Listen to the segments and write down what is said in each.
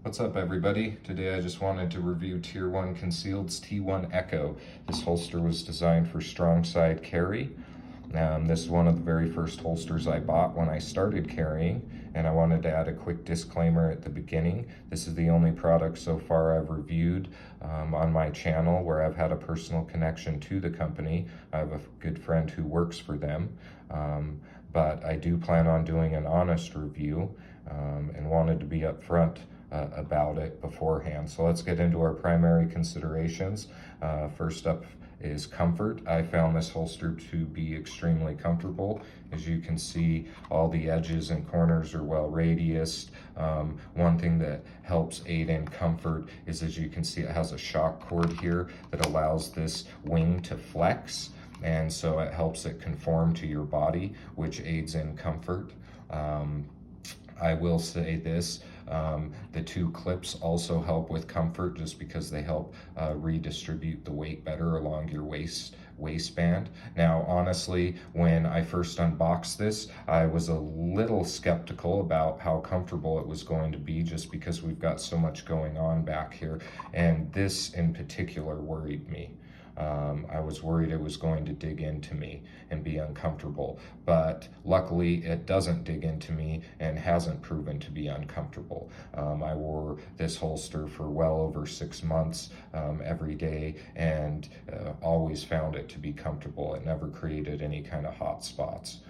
What's up, everybody? Today I just wanted to review Tier 1 Concealed's T1-Echo. This holster was designed for strong side carry. This is one of the very first holsters I bought when I started carrying, and I wanted to add a quick disclaimer at the beginning. This is the only product so far I've reviewed on my channel where I've had a personal connection to the company. I have a good friend who works for them, but I do plan on doing an honest review and wanted to be upfront about it beforehand. So let's get into our primary considerations. First up is comfort. I found this holster to be extremely comfortable. As you can see, all the edges and corners are well radiused. One thing that helps aid in comfort is, as you can see, it has a shock cord here that allows this wing to flex, and so it helps it conform to your body, which aids in comfort. I will say this, the two clips also help with comfort just because they help redistribute the weight better along your waistband. Now, honestly, when I first unboxed this, I was a little skeptical about how comfortable it was going to be just because we've got so much going on back here, and this in particular worried me. I was worried it was going to dig into me and be uncomfortable, but luckily it doesn't dig into me and hasn't proven to be uncomfortable. I wore this holster for well over 6 months every day, and always found it to be comfortable. It never created any kind of hot spots.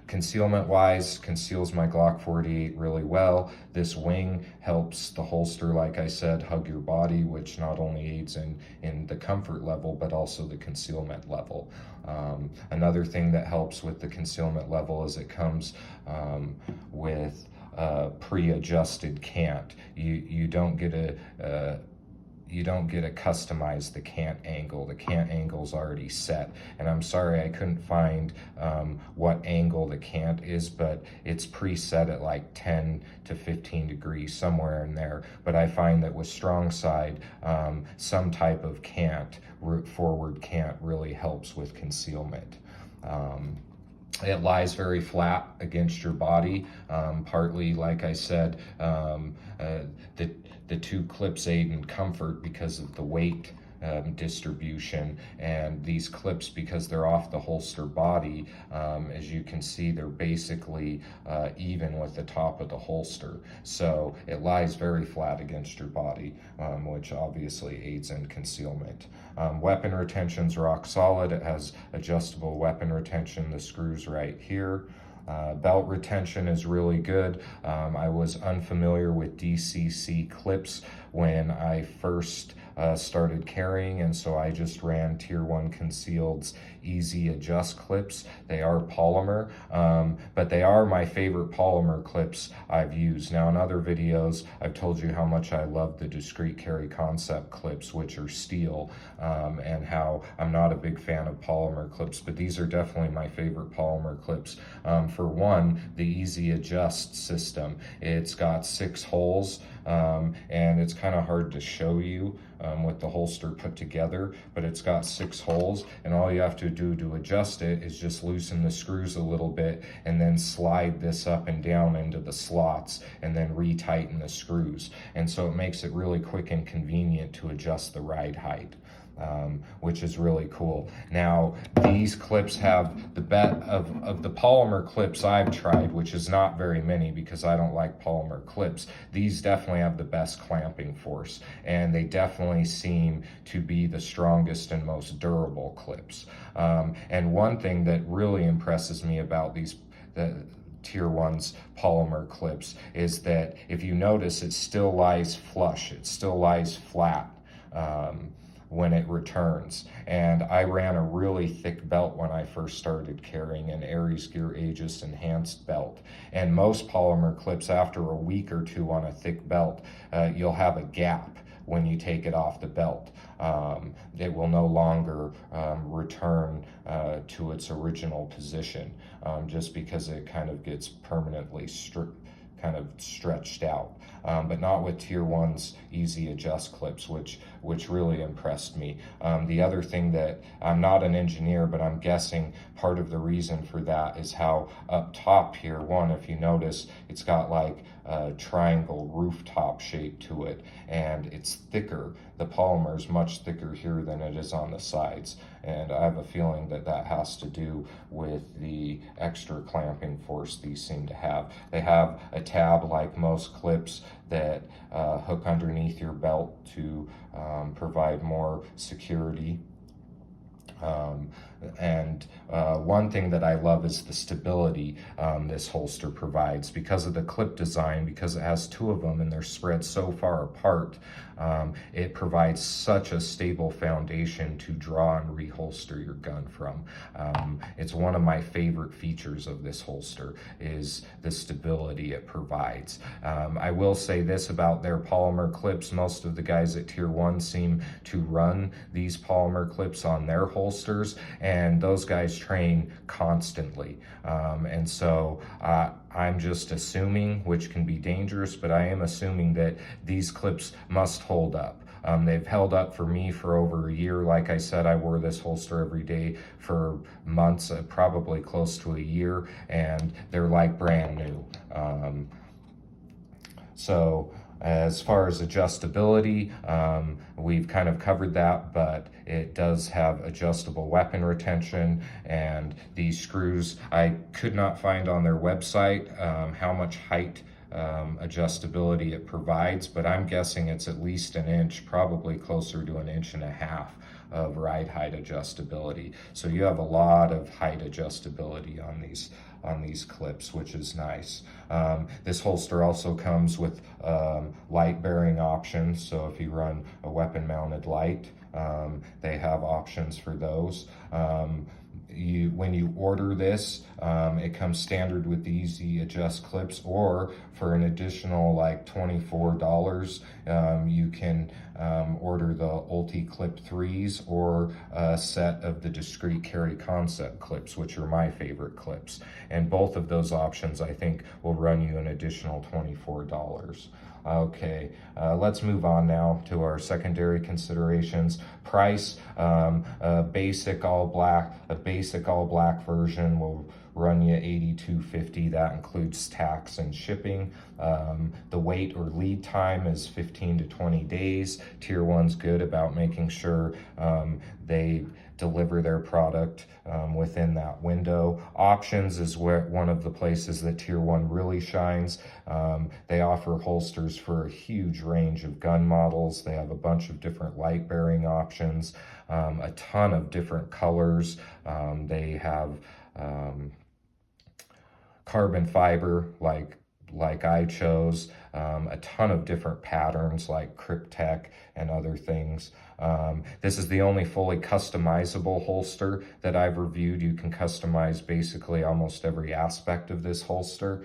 Concealment wise, conceals my Glock 48 really well. This wing helps the holster, like I said, hug your body, which not only aids in the comfort level, but also the concealment level. Another thing that helps with the concealment level is it comes with pre-adjusted cant. You don't get a customized the cant angle. The cant angle's already set, and I'm sorry I couldn't find what angle the cant is, but it's preset at like 10 to 15 degrees, somewhere in there. But I find that with strong side, some type of cant, forward cant, really helps with concealment. It lies very flat against your body, partly, like I said, the two clips aid in comfort because of the weight distribution, and these clips, because they're off the holster body, as you can see, they're basically even with the top of the holster, so it lies very flat against your body, which obviously aids in concealment. Weapon retention's rock solid. It has adjustable weapon retention, the screws right here. Belt retention is really good. I was unfamiliar with DCC clips when I first started carrying, and so I just ran Tier 1 Concealed's Easy Adjust clips. They are polymer, but they are my favorite polymer clips I've used. Now, in other videos, I've told you how much I love the Discreet Carry Concept clips, which are steel, and how I'm not a big fan of polymer clips, but these are definitely my favorite polymer clips. For one, the Easy Adjust system. It's got 6 holes, and it's kind of hard to show you with the holster put together, but it's got 6 holes, and all you have to do to adjust it is just loosen the screws a little bit and then slide this up and down into the slots and then retighten the screws, and so it makes it really quick and convenient to adjust the ride height. Which is really cool. Now, these clips have the best of the polymer clips I've tried, which is not very many because I don't like polymer clips. These definitely have the best clamping force, and they definitely seem to be the strongest and most durable clips. And one thing that really impresses me about the Tier 1's polymer clips is that if you notice, it still lies flush, it still lies flat when it returns. And I ran a really thick belt when I first started carrying, an Aries Gear Aegis enhanced belt, and most polymer clips, after a week or two on a thick belt, you'll have a gap when you take it off the belt. It will no longer return to its original position, just because it kind of gets permanently kind of stretched out, but not with Tier 1's Easy Adjust clips, which really impressed me. The other thing that, I'm not an engineer, but I'm guessing part of the reason for that is how up top here, if you notice, it's got like triangle rooftop shape to it, and it's thicker. The polymer is much thicker here than it is on the sides, and I have a feeling that that has to do with the extra clamping force these seem to have. They have a tab like most clips that hook underneath your belt to provide more security. And one thing that I love is the stability this holster provides because of the clip design, because it has two of them and they're spread so far apart. It provides such a stable foundation to draw and reholster your gun from. It's one of my favorite features of this holster is the stability it provides. I will say this about their polymer clips. Most of the guys at Tier 1 seem to run these polymer clips on their holsters, and those guys train constantly. And so I'm just assuming, which can be dangerous, but I am assuming that these clips must hold up. They've held up for me for over a year. Like I said, I wore this holster every day for months, probably close to a year, and they're like brand new. So as far as adjustability, we've kind of covered that, but it does have adjustable weapon retention, and these screws, I could not find on their website how much height adjustability it provides, but I'm guessing it's at least an inch, probably closer to 1.5 inches of ride height adjustability. So you have a lot of height adjustability on these clips, which is nice. This holster also comes with light bearing options, so if you run a weapon mounted light, they have options for those. When you order this, it comes standard with the easy adjust clips, or for an additional like $24, you can order the Ulti Clip 3s or a set of the discrete carry concept clips, which are my favorite clips. And both of those options, I think, will run you an additional $24. Okay, let's move on now to our secondary considerations. Price, a basic all black version will run you $82.50. That includes tax and shipping. The wait or lead time is 15 to 20 days. Tier 1's good about making sure they deliver their product within that window. Options is one of the places that Tier 1 really shines. They offer holsters for a huge range of gun models. They have a bunch of different light bearing options, a ton of different colors. They have carbon fiber like I chose, a ton of different patterns like Cryptek and other things. This is the only fully customizable holster that I've reviewed. You can customize basically almost every aspect of this holster,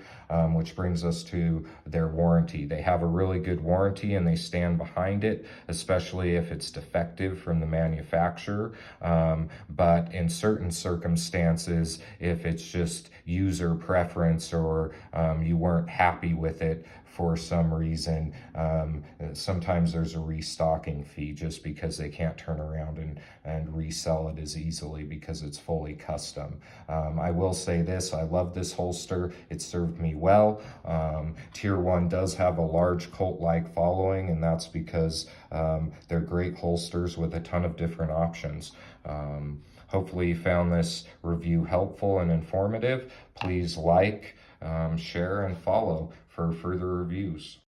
which brings us to their warranty. They have a really good warranty and they stand behind it, especially if it's defective from the manufacturer. But in certain circumstances, if it's just user preference or you weren't happy with it for some reason, sometimes there's a restocking fee just because they can't turn around and resell it as easily because it's fully custom. I will say this, I love this holster. It served me well. Tier 1 does have a large cult-like following, and that's because they're great holsters with a ton of different options. Hopefully you found this review helpful and informative. Please like, share, and follow for further reviews.